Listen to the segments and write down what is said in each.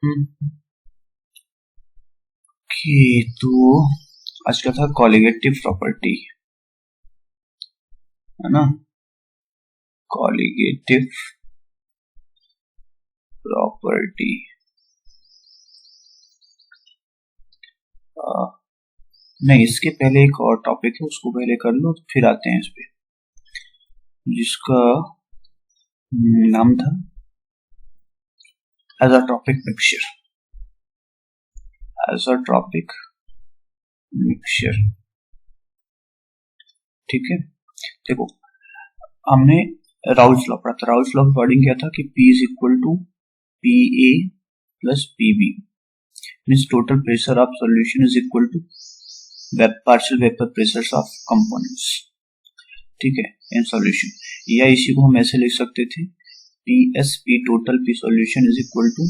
Okay, तो आज का था कॉलिगेटिव प्रॉपर्टी, है ना। कॉलिगेटिव प्रॉपर्टी नहीं, इसके पहले एक और टॉपिक है, उसको पहले कर लो फिर आते हैं इस पे, जिसका नाम था एज़ोट्रॉपिक मिक्सचर। एज़ोट्रॉपिक मिक्सचर, ठीक है। देखो, हमने राउल्स लॉ पढ़ा था। राउल्स लॉ का अकॉर्डिंग क्या था कि P is equal to PA plus PB, means total pressure of solution is equal to partial vapour pressures of components, ठीक है, इन सॉल्यूशन। या इसी को हम ऐसे लिख सकते थे, P total P solution is equal to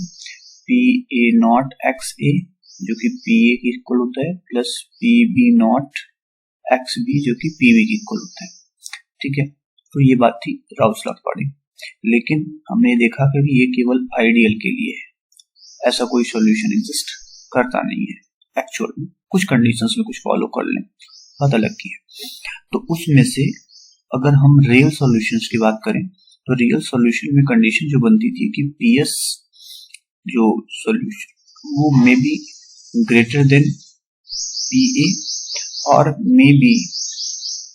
PA nought XA, जो कि PA की इक्वल होता है, प्लस PB नॉट XB, जो कि PB की इक्वल होता है, ठीक है। तो ये बात थी राउल्स लॉ अकॉर्डिंग। लेकिन हमने देखा कि ये केवल आइडियल के लिए है, ऐसा कोई सॉल्यूशन एग्जिस्ट करता नहीं है एक्चुअल में। कुछ कंडीशंस में कुछ फॉलो कर लें, बात अलग की है। तो उसमें से अगर हम रियल सॉल्यूशंस की बात करें, तो रियल सॉल्यूशन में कंडीशन जो बनती थी कि PS जो सॉल्यूशन वो may be greater than PA और मे बी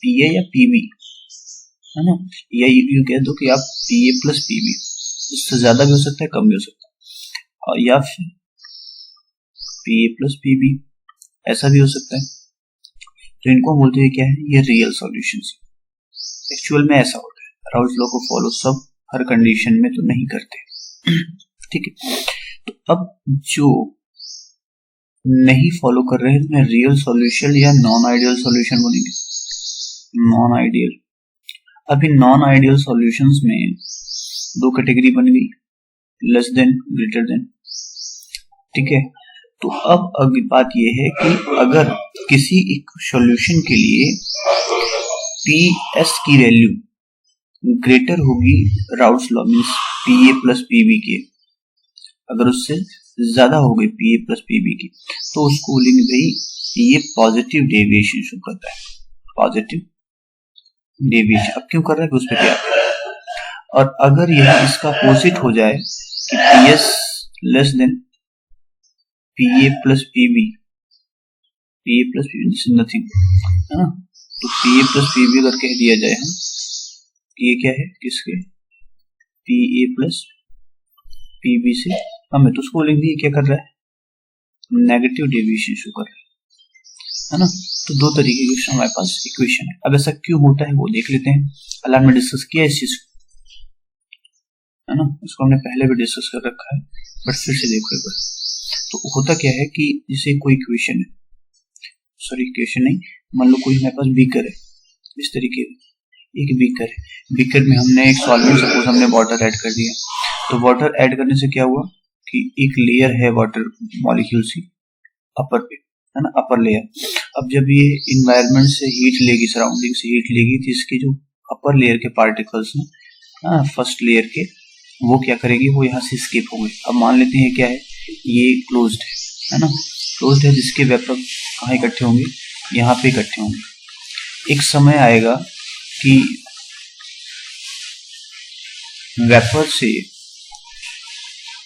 PA या PB, है ना। या यूं कह दो कि आप PA प्लस PB, इससे ज्यादा भी हो सकता है, कम भी हो सकता है, और या फिर PA प्लस PB, ऐसा भी हो सकता है। तो इनको हम बोलते हैं क्या है, ये रियल सॉल्यूशंस। एक्चुअल में ऐसा होता है, राउल्स लॉ को फॉलो सब हर कंडीशन में तो नहीं करते, ठीक है। तो अब जो नहीं फॉलो कर रहे हैं, तो रियल सॉल्यूशन या नॉन आइडियल सॉल्यूशन बोलेंगे, नॉन आइडियल। अभी नॉन आइडियल सॉल्यूशंस में दो कैटेगरी बन गई, लेस देन, ग्रेटर देन, ठीक है। तो अब अगली बात यह है कि अगर किसी एक सॉल्यूशन के लिए PS की वैल्यू ग्रेटर होगी Raoult's law means PA plus PB के, अगर उससे ज्यादा हो गई PA प्लस PB की, तो उसको बोलेंगे भाई ये पॉजिटिव डेविएशन शो करता है, पॉजिटिव डेविएशन। अब क्यों कर रहा है कि उस पर क्या है। और अगर यह इसका अपोजिट हो जाए कि PS less than PA plus PB, PA plus PB this is nothing, है ना। तो PA प्लस PB अगर कह दिया जाए हम, ये क्या है, किसके, PA प्लस PB से हमें, तो उसको बोलेंगे ये क्या कर रहा है, नेगेटिव डेविएशन शो कर रहा है ना। तो दो तरीके की हमारे पास इक्वेशन है। अब ऐसा क्यों होता है वो देख लेते हैं। कल हमने डिस्कस किया इस चीज, है ना, इसको हमने पहले भी डिस्कस कर रखा है, बट फिर से देखो एक बार। तो होता क्या है कि जैसे कोई इक्वेशन है, सॉरी इक्वेशन नहीं, मान लो कोई हमारे पास बीकर है, इस तरीके एक बीकर है, बीकर में हमने एक सॉल्वेंट, सपोज हमने वाटर ऐड कर दिया। तो वाटर ऐड करने से क्या हुआ कि एक लेयर है वाटर मॉलिक्यूल्स की अपर पे, है ना, अपर लेयर। अब जब ये इन्वायरमेंट से हीट लेगी, सराउंडिंग से हीट लेगी, तो इसके जो अपर लेयर के पार्टिकल्स हैं, फर्स्ट लेयर के, वो क्या करेगी, वो यहाँ से स्किप हो गए। अब मान लेते हैं क्या है, ये क्लोज्ड है ना, क्लोज्ड है, जिसके वेपर कहाँ इकट्ठे होंगे, यहाँ पे इकट्ठे होंगे। एक समय आएगा कि वेपर से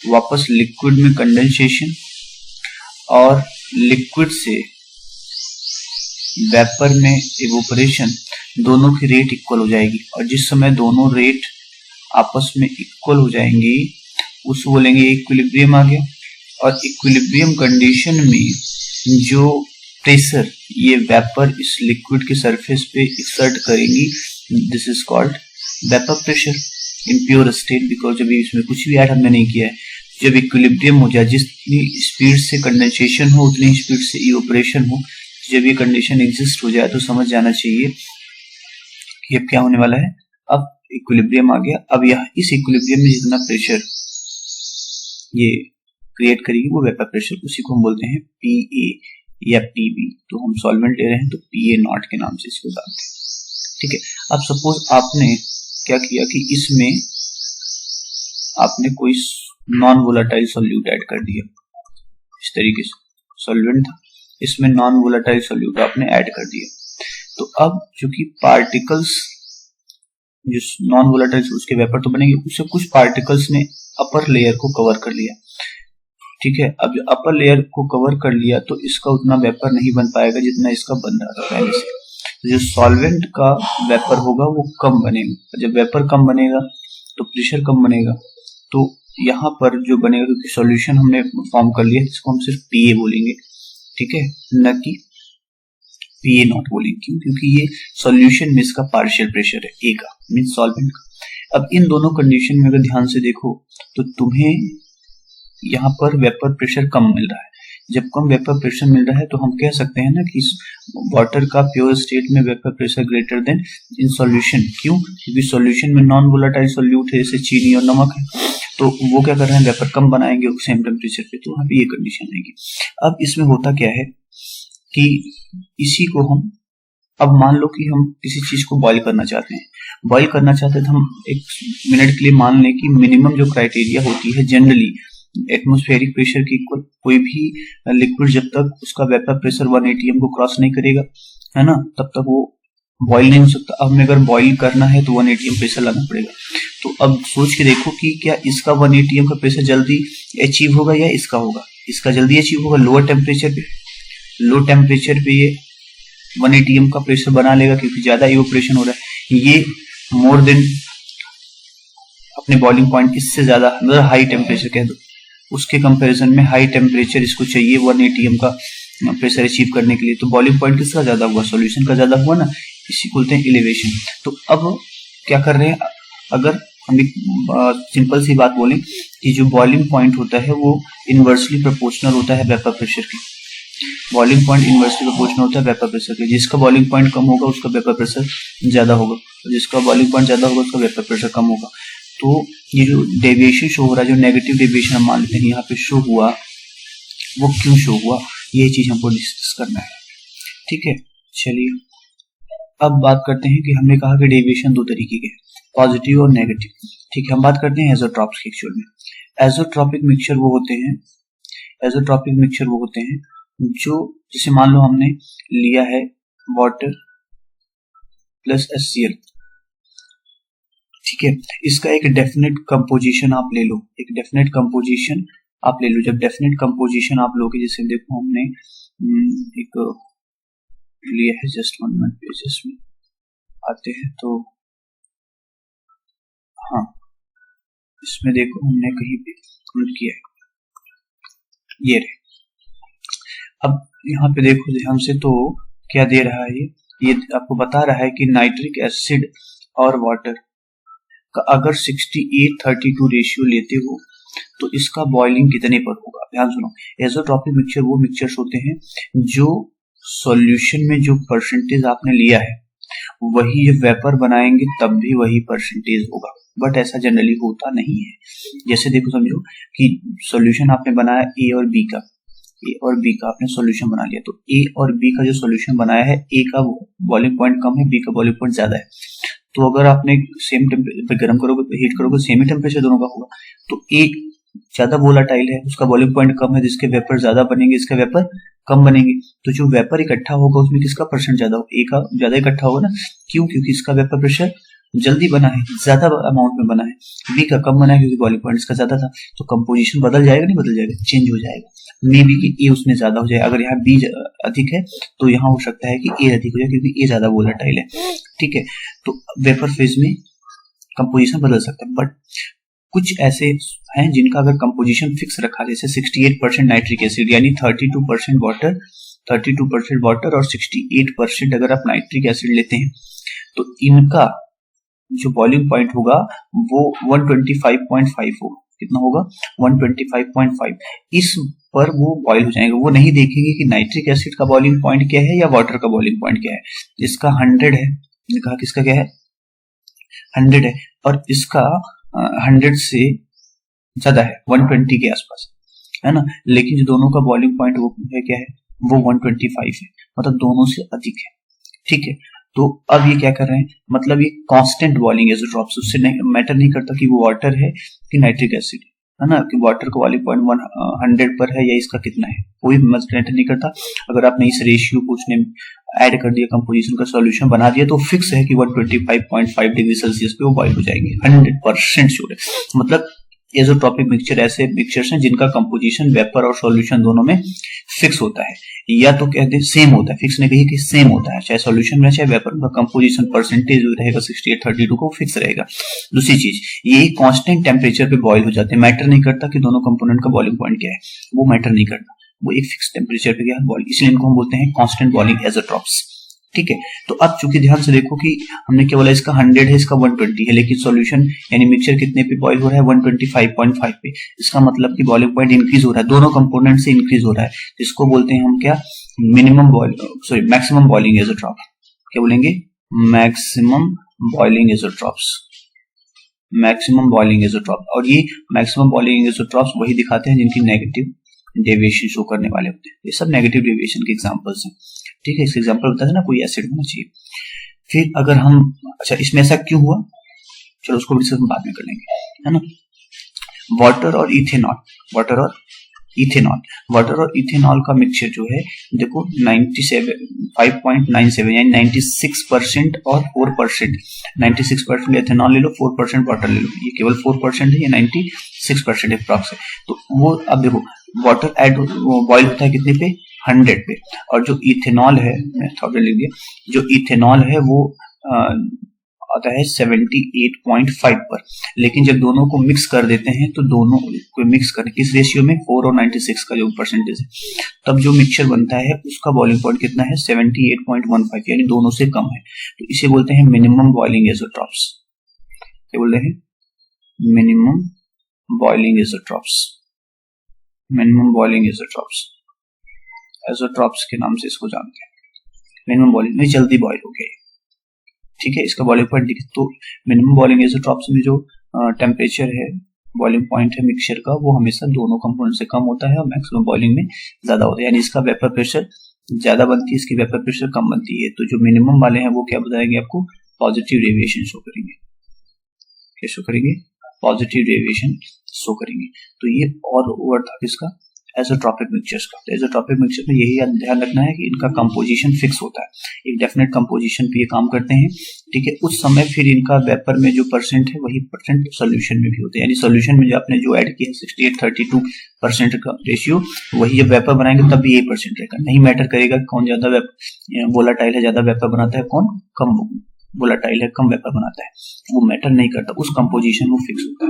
वापस लिक्विड में कंडेंसेशन और लिक्विड से वेपर में इवोपरेशन, दोनों की रेट इक्वल हो जाएगी। और जिस समय दोनों रेट आपस में इक्वल हो जाएंगी, उसको बोलेंगे इक्विलिब्रियम आ गया। और इक्विलिब्रियम कंडीशन में जो प्रेशर ये वेपर इस लिक्विड के सरफेस पे एक्सर्ट करेंगी, this is called vapour pressure in pure state, because जब इसमें कुछ भी ऐड हमने नहीं किया है। जब इक्विलिब्रियम हो जाए, जितनी स्पीड से कंडेंसेशन हो उतनी स्पीड से इवोपरेशन हो, जब ये कंडीशन एग्जिस्ट हो जाए तो समझ जाना चाहिए कि अब क्या होने वाला है, अब इक्विलिब्रियम आ गया। अब यह इस इक्विलिब्रियम में जितना प्रेशर ये क्रिएट करेगी वो वेपर प्रेशर, उसी को हम बोलते हैं PA या PB। तो हम सॉल्वेंट ले रहे हैं तो PA नॉट के नाम से इसको डालते हैं, ठीक है। अब सपोज आपने क्या किया कि इसमें आपने कोई नॉन वोलेटाइल सोल्यूट ऐड कर दिया। इस तरीके से सॉल्वेंट था, इसमें नॉन वोलेटाइल सोल्यूट आपने ऐड कर दिया। तो अब चूंकि पार्टिकल्स जो नॉन वोलेटाइल उसके वेपर तो बनेंगे, उससे कुछ पार्टिकल्स ने अपर लेयर को कवर कर लिया। ठीक है, अब जो अपर लेयर को कवर कर लिया तो इसका उतना वेपर नहीं बन पाएगा जितना इसका बन रहा था पहले से। तो जो सॉल्वेंट का वेपर होगा वो कम बनेगा। जब वेपर कम बनेगा तो प्रेशर कम बनेगा। तो यहाँ पर जो बनेगा, क्योंकि सॉल्यूशन हमने फॉर्म कर लिया, इसको हम सिर्फ पीए बोलेंगे, ठीक है, न कि पीए नॉट बोलेंगे। क्यों? क्योंकि ये सॉल्यूशन में इसका पार्शियल प्रेशर है ए का, मीन सॉल्वेंट का। अब इन दोनों कंडीशन में अगर ध्यान से देखो तो तुम्हें यहाँ पर वेपर प्रेशर कम मिल रहा है। जब कम वेपर प्रेशर मिल रहा है तो हम कह सकते हैं ना कि वाटर का प्योर स्टेट में vapour pressure greater then in solution. क्यों? क्योंकि सॉल्यूशन में नॉन वोलेटाइल सोल्यूट है, जैसे चीनी और नमक है, तो वो क्या कर रहे हैं, वेपर कम बनाएंगे सेम टेम्परेचर पे, तो वहां पे ये कंडीशन आएगी। अब इसमें होता क्या है कि इसी को हम, अब मान लो कि हम किसी चीज को बॉईल करना चाहते हैं, बॉईल करना चाहते हैं तो हम एक मिनट के लिए मान लें कि मिनिमम जो क्राइटेरिया होती है जनरली एटमॉस्फेरिक प्रेशर की इक्वल, कोई भी लिक्विड जब तक उसका वेपर प्रेशर 1 atm को क्रॉस नहीं करेगा, है ना, तब तक वो बॉईल नहीं हो सकता। अब हमें अगर बॉईल करना है तो 1 atm प्रेशर लाना पड़ेगा। तो अब सोच के देखो कि क्या इसका 1 atm का प्रेशर जल्दी अचीव होगा या इसका होगा? इसका जल्दी अचीव होगा लोअर टेम्परेचर पे। लो टेम्परेचर पे ये 1 atm का प्रेशर बना लेगा क्योंकि ज्यादा इवोपरेशन हो रहा है। ये मोर देन अपने बॉइलिंग पॉइंट, इससे ज्यादा मतलब हाई टेम्परेचर कह दो, उसके कंपैरिजन में हाई टेम्परेचर इसको चाहिए 1 atm का प्रेशर अचीव करने के लिए। तो बॉइलिंग पॉइंट किसका ज्यादा हुआ? सॉल्यूशन का ज्यादा हुआ ना, इसी को बोलते हैं एलिवेशन। तो अब क्या कर रहे हैं, अगर हम एक सिंपल सी बात बोलें कि जो बॉइलिंग पॉइंट होता है वो इनवर्सली प्रोपोर्शनल होता है वेपर प्रेशर के। बॉइलिंग पॉइंट इनवर्सली प्रोपोर्शनल होता है वेपर प्रेशर के। जिसका बॉइलिंग पॉइंट कम होगा उसका वेपर प्रेशर ज्यादा होगा, जिसका बॉइलिंग पॉइंट ज्यादा होगा उसका वेपर प्रेशर कम होगा। तो ये जो डेविएशन शो हो रहा है, जो नेगेटिव डेविएशन हम मान लेते हैं यहाँ पे शो हुआ, वो क्यों शो हुआ, ये चीज हमको डिस्कस करना है। ठीक है, चलिए अब बात करते हैं कि हमने कहा कि डेविएशन दो तरीके के, पॉजिटिव और नेगेटिव। ठीक है, हम बात करते हैं एज़ोट्रॉप्स की। एक्चुअल में एज़ोट्रॉपिक मिक्सचर वो होते हैं, एज़ोट्रॉपिक मिक्सचर वो होते हैं जो, जैसे मान लो हमने लिया है वाटर प्लस HCl, ठीक है, इसका एक डेफिनेट कंपोजिशन आप ले लो, एक डेफिनेट कंपोजिशन आप ले लो। जब डेफिनेट कंपोजिशन आप लोगे, जैसे देखो हमने एक लिया है, जस्ट 1 मिनट पेजेस में आते हैं तो हाँ, इसमें देखो हमने कहीं पे कमेंट किया है, ये रहे। अब यहाँ पे देखो ध्यान से, तो क्या दे रहा है ये आपको बता रहा है कि नाइट्रिक एसिड और वाटर का अगर 68:32 रेशियो लेते हो तो इसका बॉइलिंग कितने पर होगा। ध्यान सुनो, एज़ोट्रॉपिक मिक्सचर वो मिक्सचर्स होते हैं जो सॉल्यूशन में जो परसेंटेज आपने लिया है वही ये वेपर बनाएंगे तब भी वही परसेंटेज होगा, बट ऐसा जनरली होता नहीं है। जैसे देखो, समझो कि सॉल्यूशन आपने बनाया ए और बी का, ए और बी का आपने सॉल्यूशन बना लिया, तो ए और बी का जो सॉल्यूशन बनाया है, ए का बॉइलिंग पॉइंट कम है, बी का बॉइलिंग पॉइंट ज्यादा है। तो अगर आपने सेम टेम्परेचर गर्म करोगे, हीट करोगे, सेम ही टेम्परेचर दोनों का होगा। तो ए ज्यादा वोलाटाइल है, उसका बॉइलिंग पॉइंट कम है, जिसके वेपर ज्यादा बनेंगे, इसका वेपर कम बनेंगे। तो जो वेपर इकट्ठा होगा उसमें किसका परसेंट ज्यादा होगा? ए का ज्यादा इकट्ठा होगा ना। क्यों? क्योंकि इसका वेपर प्रेशर जल्दी बना है, ज्यादा अमाउंट में बना है। बी का कम बना है क्योंकि बॉइलिंग पॉइंट इसका ज्यादा था। तो कंपोजिशन बदल जाएगा, नहीं बदल जाएगा, चेंज हो जाएगा। मे बी कि ए उसमें ज्यादा हो जाए। अगर यहाँ बी अधिक है तो यहाँ हो सकता है कि ए अधिक हो जाए क्योंकि ए ज्यादा वोलेटाइल है। ठीक है, तो वेपर फेज में कंपोजिशन बदल सकता है, बट कुछ ऐसे हैं जिनका अगर कंपोजिशन फिक्स रखा, जैसे 68% नाइट्रिक एसिड यानी 32% वाटर, 32% वाटर और 68% अगर आप नाइट्रिक एसिड लेते हैं तो इनका जो बॉइलिंग पॉइंट होगा वो 125.5 होगा। कितना होगा? 125.5। इस पर वो बॉइल हो जाएंगे। वो नहीं देखेंगे कि नाइट्रिक एसिड का बॉइलिंग पॉइंट क्या है या वाटर का बॉइलिंग पॉइंट क्या है। इसका 100 है, कहा किसका क्या है, 100 है, और इसका 100 से ज्यादा है, 120 के आसपास है ना। लेकिन जो दोनों का बॉइलिंग पॉइंट वो है क्या है, वो 125 है, मतलब दोनों से अधिक है। ठीक है, तो अब ये क्या कर रहे हैं, मतलब ये कांस्टेंट बॉइलिंग एज़ोट्रॉप्स, उससे नहीं मैटर नहीं करता कि वो वाटर है कि नाइट्रिक एसिड, है ना, कि वाटर का बॉइलिंग पॉइंट 100 पर है या इसका कितना है, कोई मैटर नहीं करता। अगर आपने इस रेशियो को उसने ऐड कर दिया, कंपोजिशन का सॉल्यूशन बना दिया, तो फिक्स है कि 125.5 डिग्री सेल्सियस पे वो बॉइल हो जाएगी, 100% श्योर है। मतलब एज़ोट्रॉपिक मिक्सचर ऐसे मिक्सचर्स हैं जिनका कंपोजिशन वेपर और सॉल्यूशन दोनों में फिक्स होता है, या तो कहते हैं सेम होता है, फिक्स नहीं कहिए कि सेम होता है, चाहे सॉल्यूशन में चाहे वेपर में, कंपोजिशन परसेंटेज रहेगा 68-32 को फिक्स रहेगा। दूसरी चीज, ये कांस्टेंट टेम्परेचर पे बॉईल हो जाते हैं, मैटर नहीं करता कि दोनों कंपोनेंट का बॉइलिंग पॉइंट क्या है, वो मैटर नहीं करता, वो एक फिक्स टेम्परेचर पे क्या बॉइल, इसलिए इनको हम बोलते हैं कांस्टेंट बॉइलिंग एज़ोट्रॉप्स। ठीक है, तो अब चूंकि ध्यान से देखो कि हमने क्या बोला, इसका 100 है, इसका 120 है, लेकिन सॉल्यूशन यानी मिक्सचर कितने पे बॉईल हो रहा है, 125.5 पे। इसका मतलब कि बॉइलिंग पॉइंट इंक्रीज हो रहा है, दोनों कंपोनेंट से इंक्रीज हो रहा है, जिसको बोलते हैं हम क्या, मैक्सिमम बॉइलिंग एज़ोट्रॉप। क्या बोलेंगे, मैक्सिमम बॉइलिंग एज़ोट्रॉप्स, मैक्सिमम बॉइलिंग एज़ोट्रॉप। और ये मैक्सिमम बॉइलिंग एज़ोट्रॉप्स वही दिखाते हैं जिनकी नेगेटिव डेविएशन शो करने वाले होते हैं। ये सब नेगेटिव डेविएशन के एग्जांपल्स हैं। ठीक है, इसका एग्जांपल बताया ना, कोई एसिड होना चाहिए। फिर अगर हम, अच्छा इसमें ऐसा क्यों हुआ, चलो उसको भी हम बाद में कर लेंगे, है ना। वाटर और इथेनॉल, वाटर और इथेनॉल का मिक्सचर जो है, देखो 5.97 यानी 96% और 4%, 96% इथेनॉल ले लो, 4% वाटर ले लो, ये केवल 4% है, ये 96% अप्रॉक्स है। तो वो अब देखो, वाटर ऐड बॉइल होता है कितने पे, 100 पे, और जो इथेनॉल है, मैं 1000 लिख दिया, जो इथेनॉल है वो आता है 78.5 पर। लेकिन जब दोनों को मिक्स कर देते हैं, तो दोनों को मिक्स करके किस रेशियो में, 4 और 96 का जो परसेंटेज है, तब जो मिक्सचर बनता है उसका बॉइलिंग पॉइंट कितना है, 78.15, यानी दोनों से कम है। तो इसे बोलते हैं मिनिमम बॉइलिंग एज़ोट्रॉप्स। क्या बोलते हैं, मिनिमम बॉइलिंग एज़ोट्रॉप्स, मिनिमम बॉइलिंग एज़ोट्रॉप्स, एज़ोट्रॉप्स के नाम से इसको जानते हैं। मिनिमम बॉइलिंग में जल्दी बॉइल हो गया, ठीक है, इसका बॉइलिंग पॉइंट लिखे। तो मिनिमम बॉइलिंग एज़ोट्रॉप्स में जो टेम्परेचर है, बॉइलिंग पॉइंट है मिक्सचर का, वो हमेशा दोनों कंपोनेंट से कम होता है और मैक्सिमम बॉइलिंग में ज्यादा होता है, यानी इसका वेपर प्रेशर ज्यादा बनती है, इसकी वेपर प्रेशर कम बनती है। तो जो मिनिमम वाले हैं वो क्या बताएंगे आपको, पॉजिटिव डेविएशन शो करेंगे। क्या शो करेंगे, पॉजिटिव डेविएशन शो करेंगे। तो ये और ओवर था किसका, एज़ोट्रॉपिक मिक्सचर्स का। तो एज़ोट्रॉपिक मिक्सचर में यही ध्यान रखना है कि इनका कंपोजिशन फिक्स होता है, एक डेफिनेट कंपोजिशन पे ये काम करते हैं। ठीक है, उस समय फिर इनका वेपर में जो परसेंट है वही परसेंट सॉल्यूशन में भी होते हैं, यानी सॉल्यूशन में जो आपने जो ऐड किया 68-32% का रेशियो, वही जब वेपर बनाएंगे तब भी यही परसेंट रहेगा। नहीं मैटर करेगा कौन ज्यादा वोलाटाइल है, ज्यादा वेपर बनाता है, कौन कम वोलाटाइल है, कम वेपर बनाता है, वो मैटर नहीं करता, उस कंपोजिशन वो फिक्स होता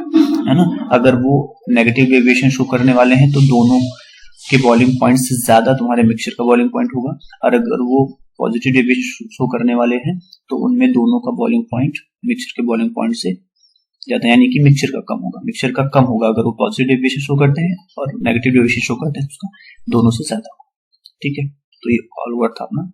है ना। अगर वो नेगेटिव डेविएशन शो करने वाले हैं तो दोनों के बॉइलिंग पॉइंट से ज्यादा तुम्हारे मिक्सचर का बॉइलिंग पॉइंट होगा, और अगर वो पॉजिटिव डेविएशन शो करने वाले हैं तो उनमें दोनों का बॉइलिंग पॉइंट मिक्सचर के बॉइलिंग पॉइंट से ज्यादा, यानी कि मिक्सचर का कम होगा, मिक्सचर का कम होगा अगर वो पॉजिटिव डेविएशन शो करते हैं, और नेगेटिव डेविएशन शो करते हैं उसका दोनों से ज्यादा होगा। ठीक है, तो ये ऑल ओवर था अपना